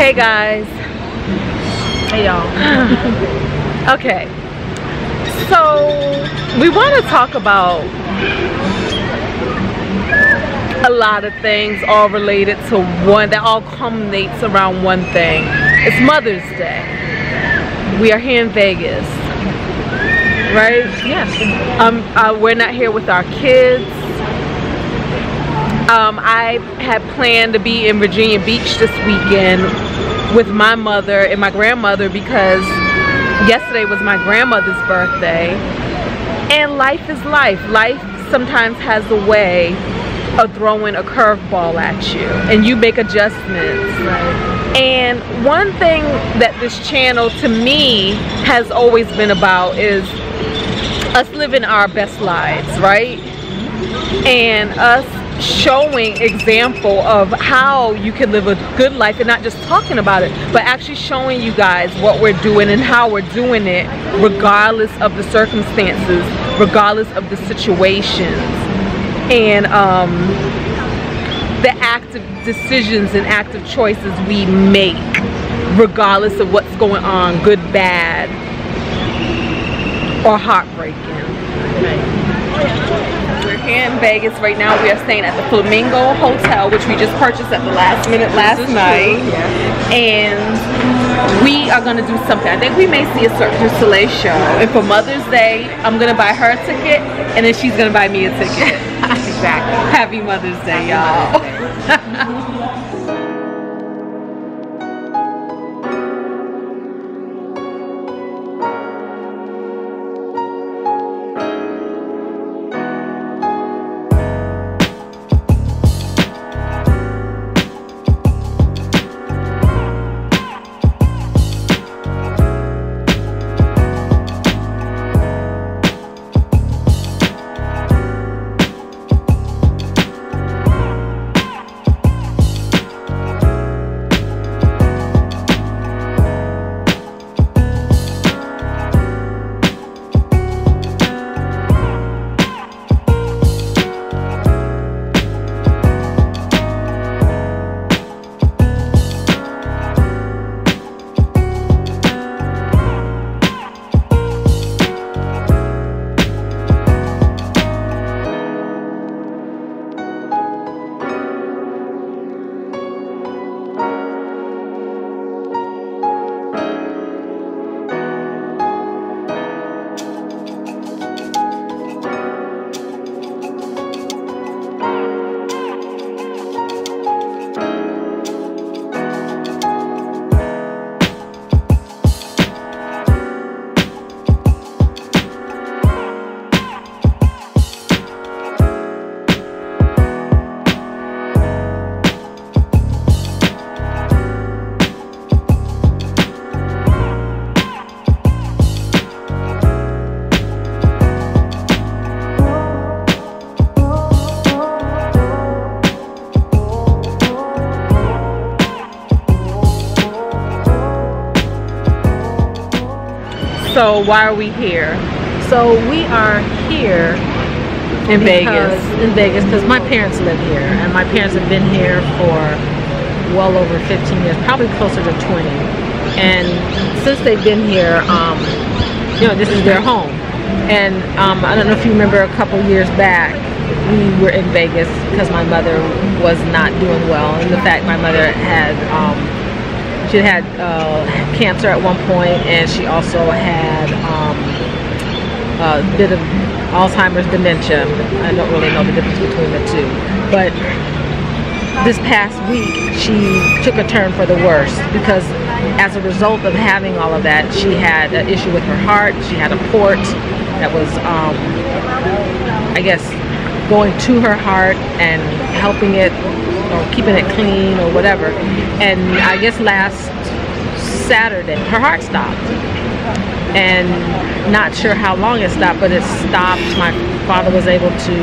Hey guys. Hey y'all. Okay, so we want to talk about a lot of things, all related to one, that all culminates around one thing. It's Mother's Day. We are here in Vegas, right? Yes. We're not here with our kids. I had planned to be in Virginia Beach this weekend with my mother and my grandmother because yesterday was my grandmother's birthday. And life is life. Life sometimes has a way of throwing a curveball at you, and you make adjustments. Right. And one thing that this channel to me has always been about is us living our best lives, right? And us showing example of how you can live a good life, and not just talking about it, but actually showing you guys what we're doing and how we're doing it, regardless of the circumstances, regardless of the situations, and the active decisions and active choices we make, regardless of what's going on, good, bad, or heartbreaking. We're here in Vegas right now. We are staying at the Flamingo Hotel, which we just purchased at the last minute last night. Yeah. And we are going to do something. I think we may see a Cirque du Soleil show. And for Mother's Day, I'm going to buy her a ticket, and then she's going to buy me a ticket. Exactly. Happy Mother's Day, y'all. So why are we here? So we are here In Vegas. In Vegas because my parents live here, and my parents have been here for well over 15 years, probably closer to 20. And since they've been here, you know, this is their home. And I don't know if you remember, a couple years back, we were in Vegas because my mother was not doing well. And the fact my mother had she had cancer at one point, and she also had a bit of Alzheimer's dementia. I don't really know the difference between the two. But this past week, she took a turn for the worse because as a result of having all of that, she had an issue with her heart. She had a port that was, I guess, going to her heart and helping it or keeping it clean or whatever. And I guess last Saturday, her heart stopped. And not sure how long it stopped, but it stopped. My father was able to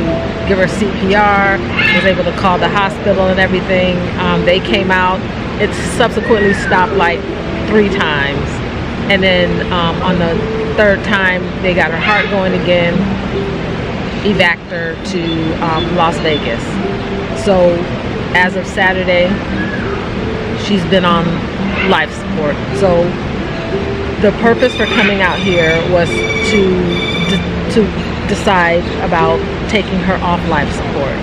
give her CPR, was able to call the hospital and everything. They came out. It subsequently stopped like 3 times. And then on the 3rd time, they got her heart going again, evac her to Las Vegas. So as of Saturday, she's been on life support. So the purpose for coming out here was to decide about taking her off life support.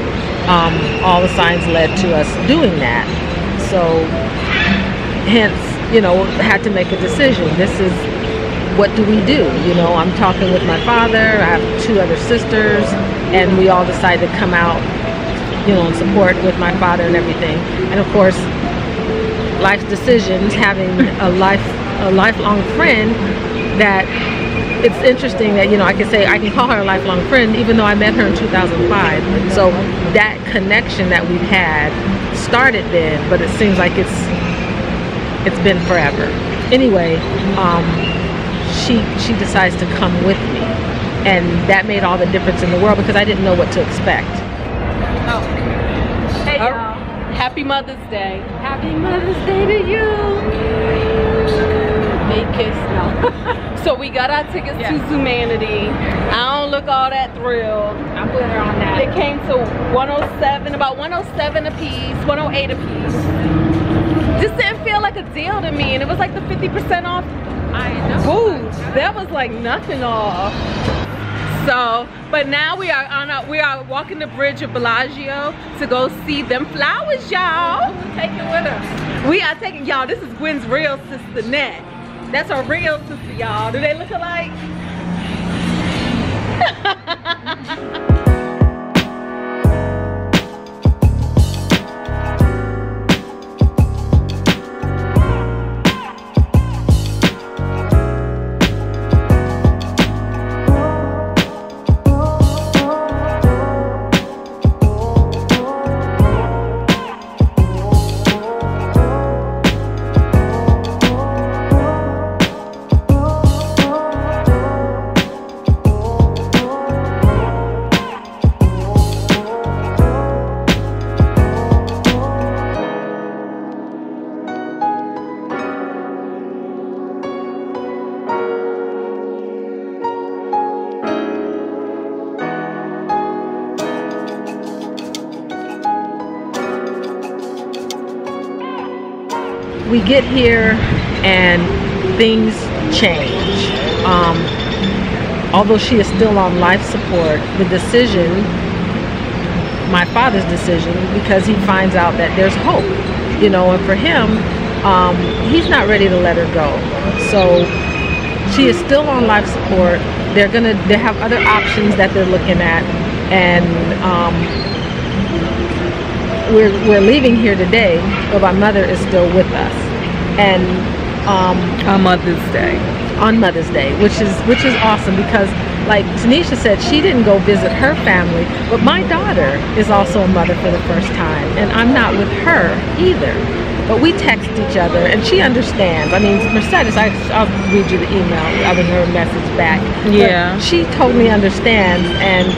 All the signs led to us doing that. So hence, you know, had to make a decision. This is, what do we do? You know, I'm talking with my father, I have 2 other sisters, and we all decided to come out, you know, and support with my father and everything. And of course, life decisions, having a lifelong friend, that it's interesting that, you know, I can call her a lifelong friend even though I met her in 2005. So that connection that we've had started then, but it seems like it's been forever. Anyway, she decides to come with me, and that made all the difference in the world because I didn't know what to expect. Oh. Hey y'all. Happy Mother's Day. Happy Mother's Day to you. Big kiss, no. So we got our tickets to Zumanity. I don't look all that thrilled. I'm with her on that. It came to 107, about 107 a piece, 108 a piece. Just didn't feel like a deal to me, and it was like the 50% off. I know. Ooh, that was like nothing off. So, but now we are walking the bridge of Bellagio to go see them flowers, y'all. Take it with us. We are taking, y'all, this is Gwen's real sister, Net. That's her real sister, y'all. Do they look alike? We get here and things change. Although she is still on life support, the decision, my father's decision, because he finds out that there's hope, you know, and for him, he's not ready to let her go. So she is still on life support. They have other options that they're looking at, and we're leaving here today, but my mother is still with us, and on Mother's Day. On Mother's Day, which is awesome, because like Tinesha said, she didn't go visit her family, but my daughter is also a mother for the first time, and I'm not with her either. But we text each other, and she understands. I mean, Mercedes, I'll read you the email, I mean her message back. Yeah. But she totally understands, and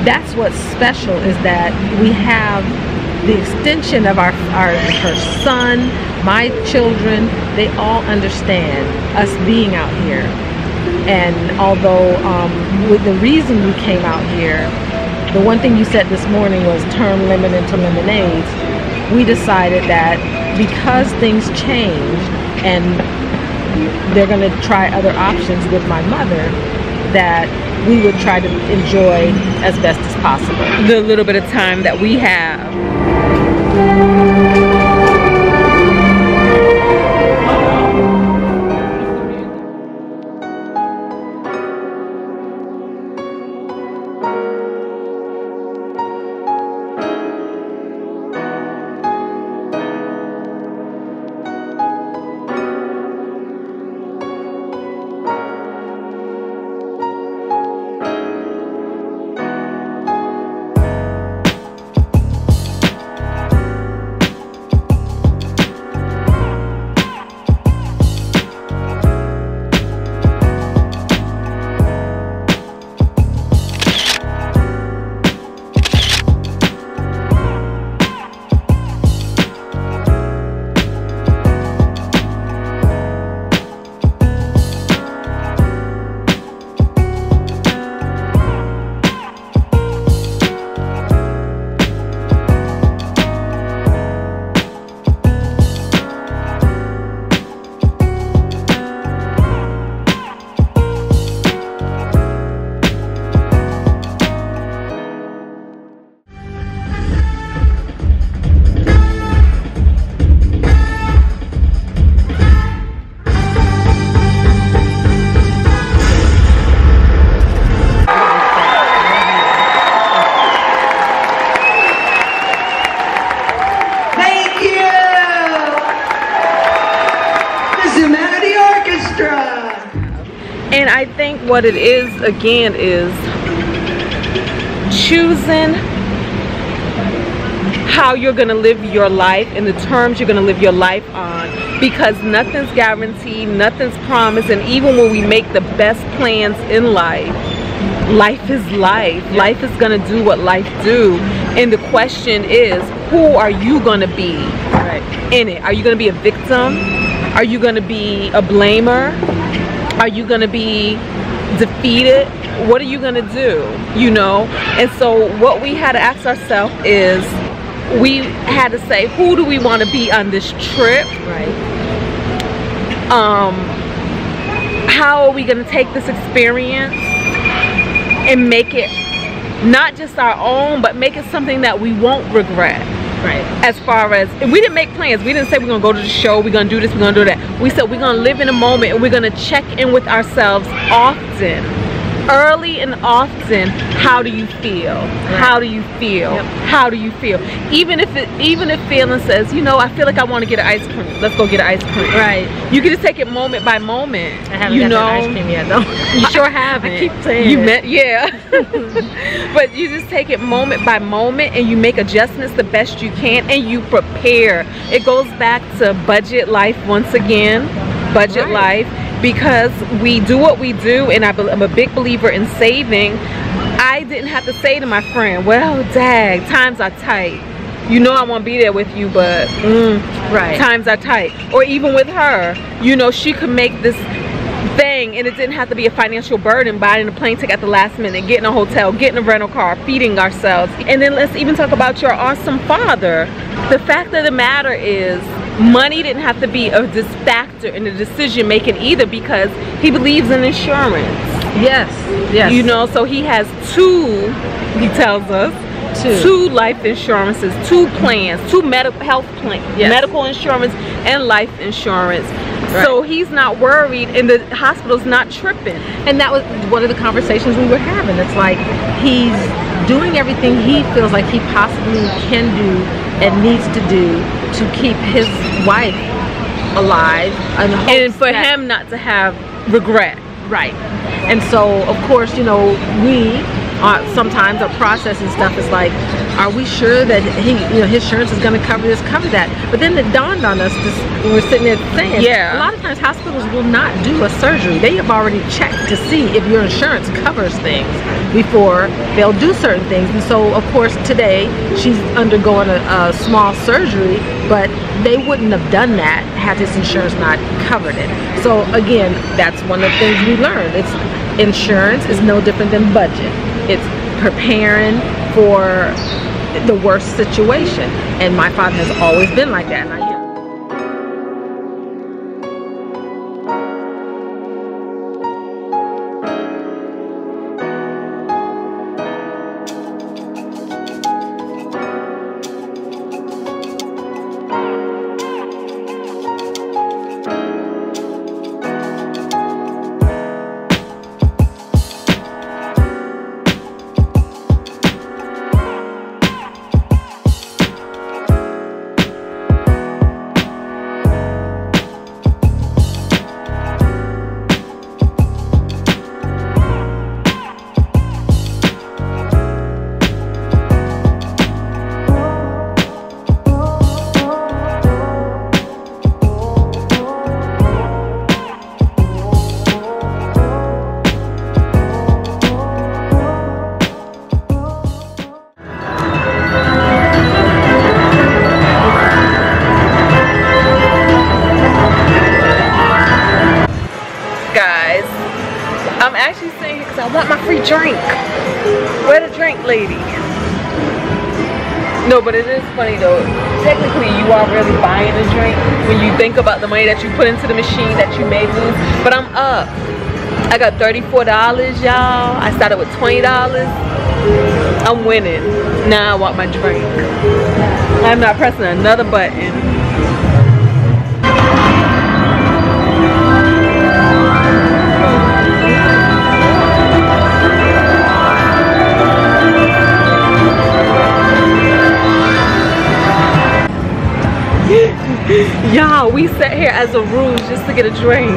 that's what's special, is that we have the extension of her son, my children. They all understand us being out here. And although with the reason we came out here, the one thing you said this morning was turn lemon into lemonades. We decided that because things changed and they're going to try other options with my mother, that we would try to enjoy as best as possible the little bit of time that we have. And I think what it is, again, is choosing how you're gonna live your life and the terms you're gonna live your life on, because nothing's guaranteed, nothing's promised. And even when we make the best plans in life, life is life. Life is gonna do what life do. And the question is, who are you gonna be in it? Are you gonna be a victim? Are you gonna be a blamer? Are you gonna be defeated? What are you gonna do? You know? And so what we had to ask ourselves is, we had to say, who do we want to be on this trip? How are we gonna take this experience and make it not just our own, but make it something that we won't regret? As far as, we didn't make plans. We didn't say we're gonna go to the show, we're gonna do this, we're gonna do that. We said we're gonna live in a moment, and we're gonna check in with ourselves often, early and often. How do you feel? How do you feel? How do you feel? Even if feeling says, you know, I feel like I want to get an ice cream, let's go get an ice cream. You can just take it moment by moment. I haven't got that ice cream yet, though. You sure haven't. I keep saying But you just take it moment by moment, and you make adjustments the best you can, and you prepare. It goes back to budget life once again. Budget life, because we do what we do, and I'm a big believer in saving. I didn't have to say to my friend, well, dag, times are tight. You know I want to be there with you, but times are tight. Or even with her, you know, she could make this thing, and it didn't have to be a financial burden, buying a plane ticket at the last minute, getting a hotel, getting a rental car, feeding ourselves. And then let's even talk about your awesome father. The fact of the matter is, money didn't have to be a factor in the decision making either, because he believes in insurance. You know, so he has two, he tells us, two life insurances, two plans, two health plans, medical insurance and life insurance. So he's not worried, and the hospital's not tripping. And that was one of the conversations we were having. It's like he's doing everything he feels like he possibly can do and needs to do to keep his wife alive, and for him not to have regret. And so, of course, you know, we sometimes our processing stuff is like, are we sure that his insurance is going to cover this, cover that? But then it dawned on us, just when we're sitting there saying, a lot of times hospitals will not do a surgery. They have already checked to see if your insurance covers things before they'll do certain things. And so, of course, today she's undergoing a small surgery, but they wouldn't have done that had this insurance not covered it. So again, that's one of the things we learned. It's insurance is no different than budget. It's preparing for the worst situation, and my father has always been like that. And I'm actually saying it because I want my free drink. Where the drink, lady? No, but it is funny though. Technically, you are really buying a drink when you think about the money that you put into the machine that you may lose. But I'm up. I got $34, y'all. I started with $20. I'm winning. Now I want my drink. I'm not pressing another button. Y'all, we sat here as a ruse just to get a drink.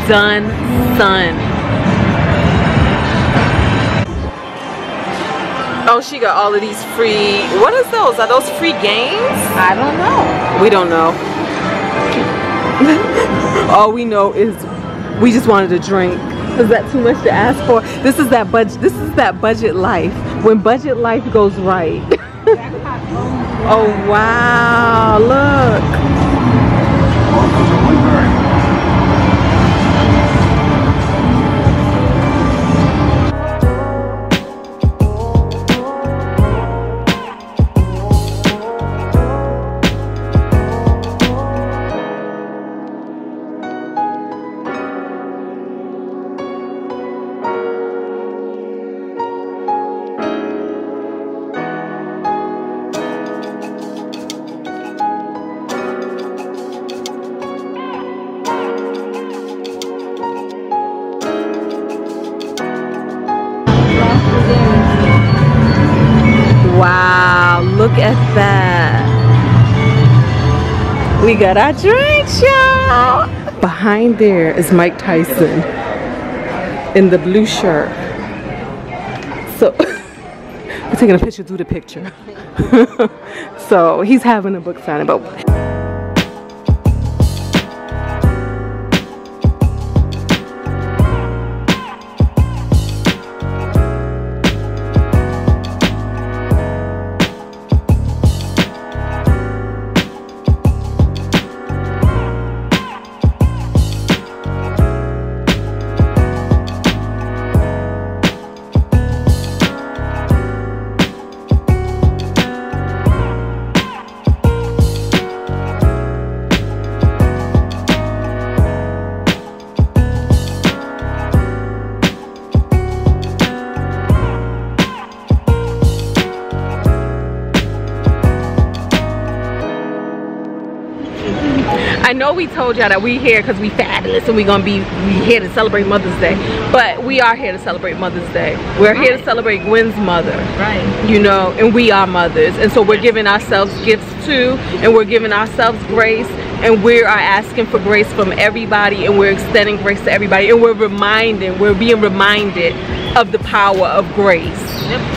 done, son. Oh, she got all of these free, what is those? Are those free games? I don't know. We don't know. All we know is we just wanted a drink. Is that too much to ask for? This is that budget life. When budget life goes right. Oh wow, look. Wow, look at that. We got our drinks, y'all. Behind there is Mike Tyson in the blue shirt. So, we're taking a picture through the picture. So, he's having a book signing, but I know we told y'all that we here because we fabulous and we here to celebrate Mother's Day, but we are here to celebrate Mother's Day. We're here to celebrate Gwen's mother, Right. you know, and we are mothers, and so we're giving ourselves gifts too, and we're giving ourselves grace, and we are asking for grace from everybody, and we're extending grace to everybody, and we're being reminded of the power of grace. Yep.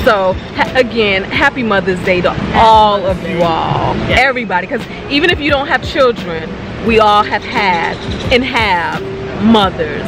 So again, happy Mother's Day to all of you all, everybody, because even if you don't have children, we all have had and have mothers.